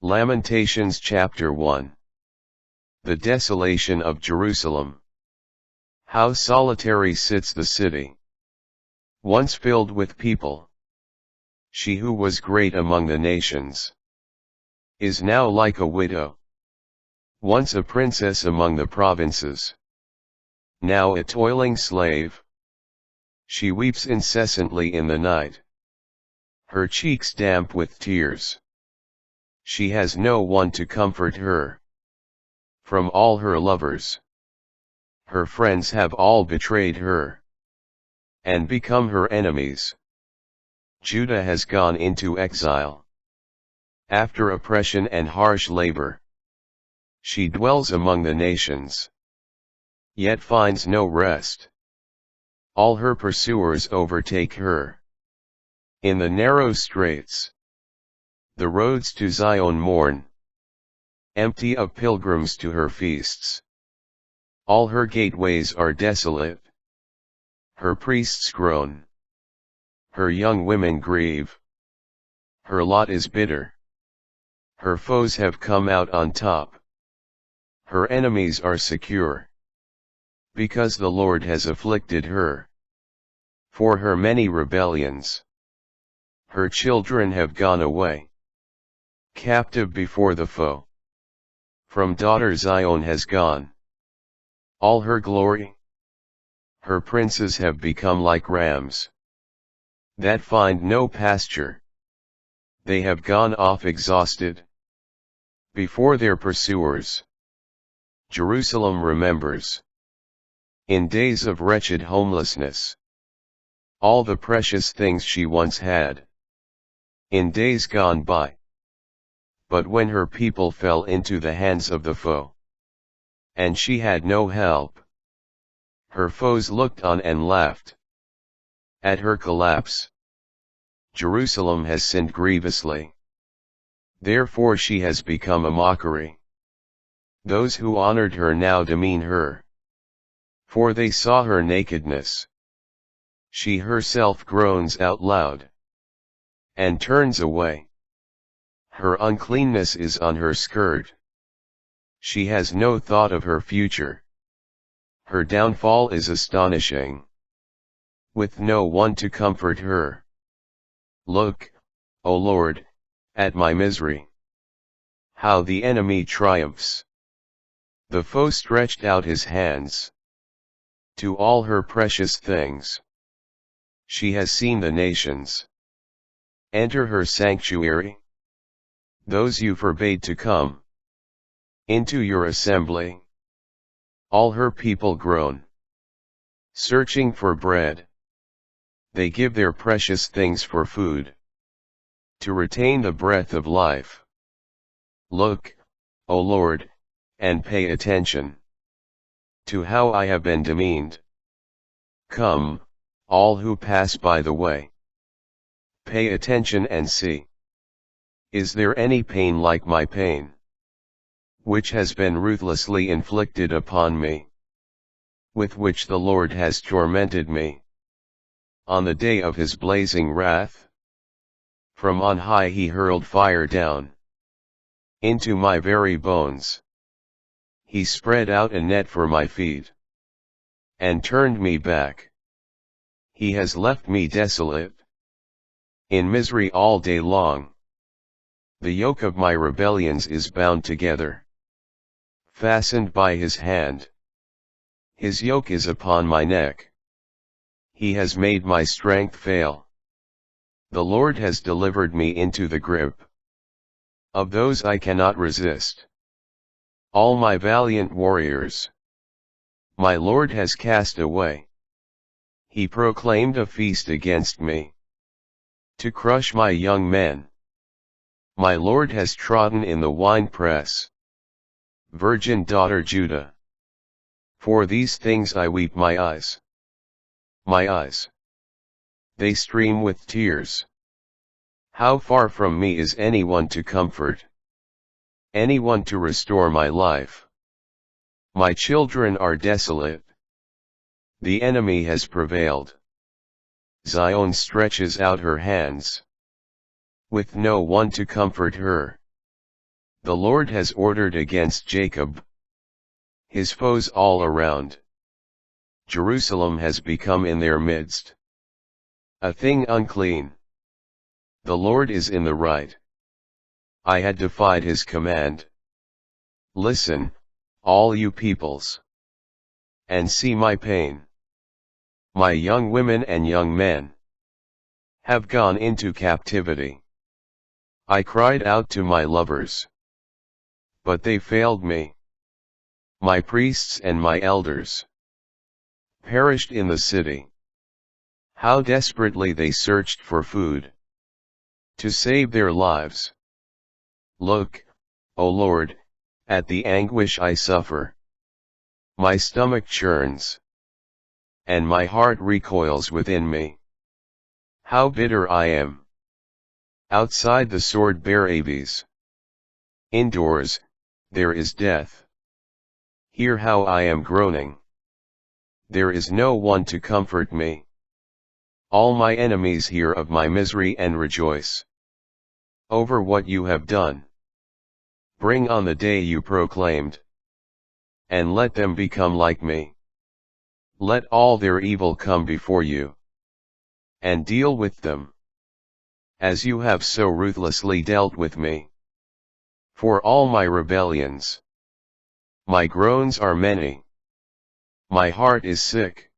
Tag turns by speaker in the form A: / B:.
A: Lamentations chapter 1. The desolation of Jerusalem. How solitary sits the city, once filled with people. She who was great among the nations is now like a widow, once a princess among the provinces, now a toiling slave. She weeps incessantly in the night, her cheeks damp with tears. She has no one to comfort her from all her lovers. Her friends have all betrayed her and become her enemies. Judah has gone into exile after oppression and harsh labor. She dwells among the nations, yet finds no rest. All her pursuers overtake her in the narrow straits. The roads to Zion mourn, empty of pilgrims to her feasts. All her gateways are desolate. Her priests groan. Her young women grieve. Her lot is bitter. Her foes have come out on top. Her enemies are secure, because the Lord has afflicted her for her many rebellions. Her children have gone away captive before the foe. From daughter Zion has gone all her glory. Her princes have become like rams that find no pasture. They have gone off exhausted before their pursuers. Jerusalem remembers, in days of wretched homelessness, all the precious things she once had, in days gone by. But when her people fell into the hands of the foe, and she had no help, her foes looked on and laughed at her collapse. Jerusalem has sinned grievously, therefore she has become a mockery. Those who honored her now demean her, for they saw her nakedness. She herself groans out loud and turns away. Her uncleanness is on her skirt. She has no thought of her future. Her downfall is astonishing, with no one to comfort her. Look, O Lord, at my misery. How the enemy triumphs. The foe stretched out his hands to all her precious things. She has seen the nations enter her sanctuary, those you forbade to come into your assembly. All her people groan, searching for bread. They give their precious things for food, to retain the breath of life. Look, O Lord, and pay attention to how I have been demeaned. Come, all who pass by the way. Pay attention and see. Is there any pain like my pain, which has been ruthlessly inflicted upon me, with which the Lord has tormented me? On the day of his blazing wrath, from on high he hurled fire down into my very bones. He spread out a net for my feet, and turned me back. He has left me desolate, in misery all day long. The yoke of my rebellions is bound together, fastened by his hand. His yoke is upon my neck. He has made my strength fail. The Lord has delivered me into the grip of those I cannot resist. All my valiant warriors my Lord has cast away. He proclaimed a feast against me, to crush my young men. My Lord has trodden in the winepress, virgin daughter Judah. For these things I weep my eyes. My eyes, they stream with tears. How far from me is anyone to comfort, anyone to restore my life? My children are desolate. The enemy has prevailed. Zion stretches out her hands, with no one to comfort her. The Lord has ordered against Jacob his foes all around. Jerusalem has become in their midst a thing unclean. The Lord is in the right. I had defied his command. Listen, all you peoples, and see my pain. My young women and young men have gone into captivity. I cried out to my lovers, but they failed me. My priests and my elders perished in the city. How desperately they searched for food to save their lives. Look, O Lord, at the anguish I suffer. My stomach churns, and my heart recoils within me. How bitter I am. Outside the sword bear Aves. Indoors, there is death. Hear how I am groaning. There is no one to comfort me. All my enemies hear of my misery and rejoice over what you have done. Bring on the day you proclaimed, and let them become like me. Let all their evil come before you, and deal with them, as you have so ruthlessly dealt with me. For all my rebellions, my groans are many. My heart is sick.